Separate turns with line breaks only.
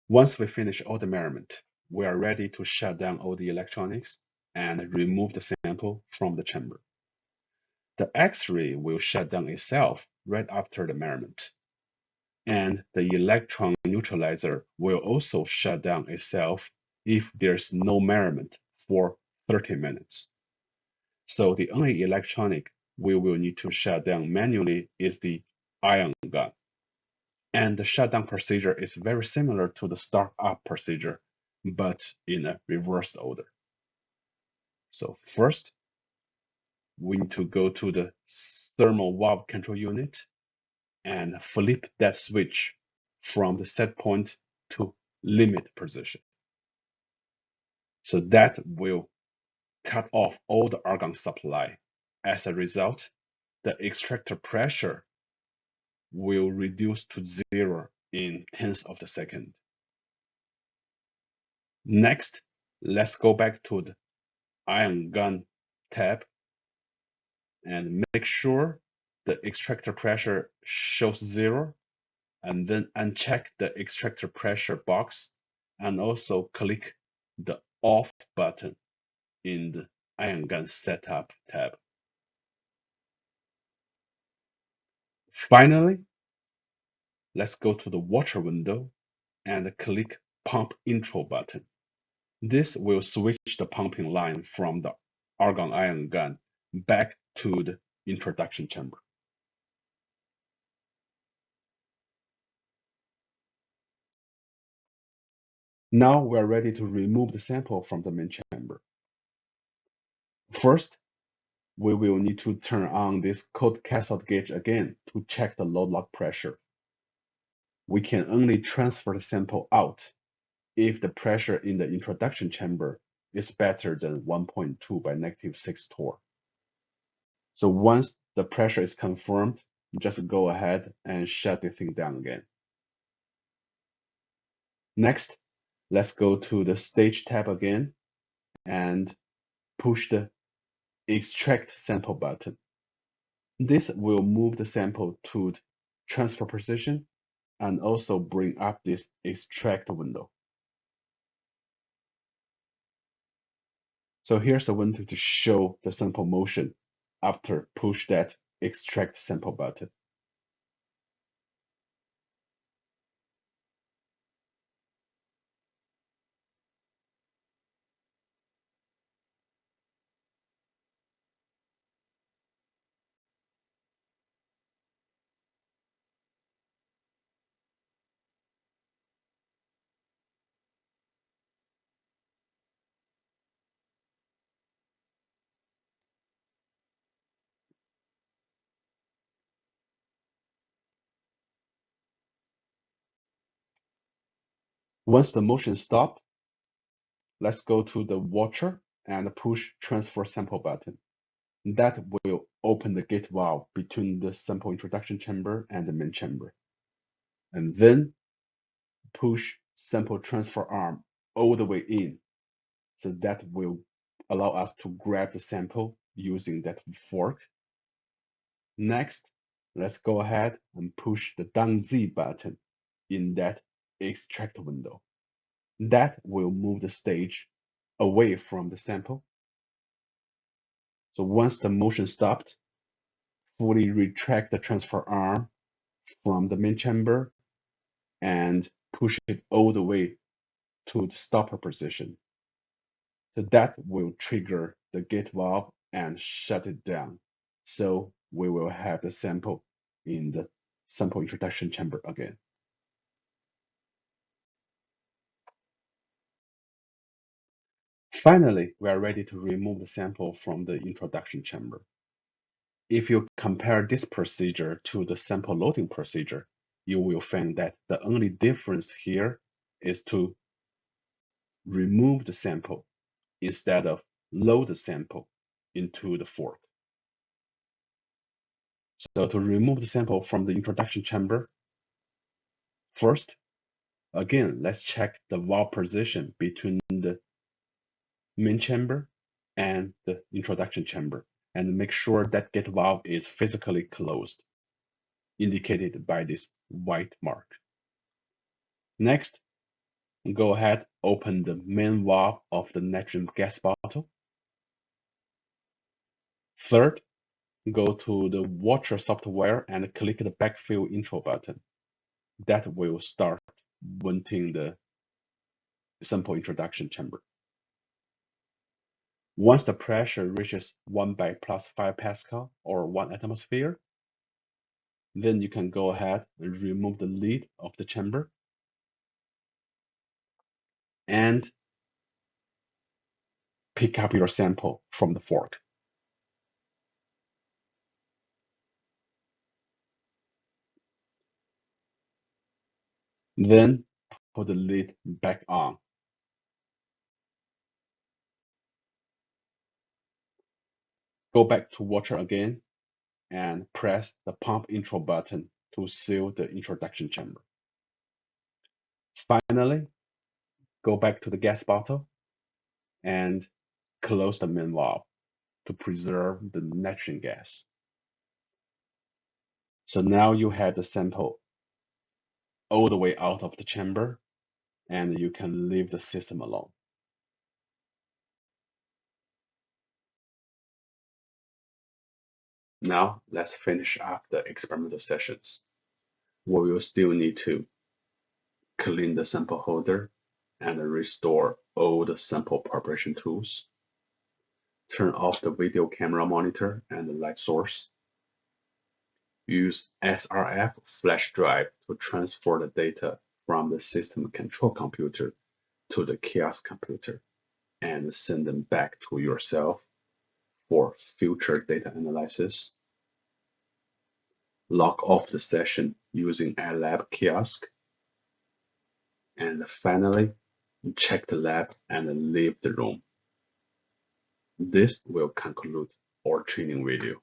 Once we finish all the measurement, we are ready to shut down all the electronics and remove the sample from the chamber. The X-ray will shut down itself right after the measurement, and the electron neutralizer will also shut down itself if there's no measurement for 30 minutes. So the only electronic we will need to shut down manually is the ion gun. And the shutdown procedure is very similar to the startup procedure, but in a reversed order. So first, we need to go to the thermal valve control unit and flip that switch from the set point to limit position. So that will cut off all the argon supply. As a result, the extractor pressure will reduce to 0 in tenths of a second. Next, let's go back to the ion gun tab and make sure the extractor pressure shows 0, and then uncheck the extractor pressure box and also click the off button in the ion gun setup tab. Finally, let's go to the watcher window and click pump intro button. This will switch the pumping line from the argon ion gun back to the introduction chamber. Now we're ready to remove the sample from the main chamber. First, we will need to turn on this cold cathode gauge again to check the load log pressure. We can only transfer the sample out if the pressure in the introduction chamber is better than 1.2 by -6 torr. So once the pressure is confirmed, just go ahead and shut the thing down again. Next, let's go to the stage tab again and push the extract sample button. This will move the sample to the transfer position and also bring up this extract window. So here's a window to show the sample motion after push that extract sample button. Once the motion stopped, let's go to the watcher and push transfer sample button. That will open the gate valve between the sample introduction chamber and the main chamber. And then push sample transfer arm all the way in. So that will allow us to grab the sample using that fork. Next, let's go ahead and push the down Z button in that extract window. That will move the stage away from the sample. So once the motion stopped, fully retract the transfer arm from the main chamber and push it all the way to the stopper position. So that will trigger the gate valve and shut it down. So we will have the sample in the sample introduction chamber again. Finally, we are ready to remove the sample from the introduction chamber. If you compare this procedure to the sample loading procedure, you will find that the only difference here is to remove the sample instead of load the sample into the fork. So to remove the sample from the introduction chamber, first, again, let's check the valve position between the main chamber and the introduction chamber and make sure that gate valve is physically closed, indicated by this white mark. Next, Go ahead, open the main valve of the nitrogen gas bottle. Third, go to the Watcher software and click the backfill intro button. That will start venting the sample introduction chamber. Once the pressure reaches 1 bar plus 5 Pascal or 1 atmosphere, then you can go ahead and remove the lid of the chamber and pick up your sample from the fork. Then put the lid back on. Go back to Watcher again and press the pump intro button to seal the introduction chamber. Finally, go back to the gas bottle and close the main valve to preserve the nitrogen gas. So now you have the sample all the way out of the chamber and you can leave the system alone. Now let's finish up the experimental sessions. We will still need to clean the sample holder and restore all the sample preparation tools. Turn off the video camera monitor and the light source. Use SRF flash drive to transfer the data from the system control computer to the kiosk computer and send them back to yourself for future data analysis. Log off the session using a lab kiosk. And finally, check the lab and leave the room. This will conclude our training video.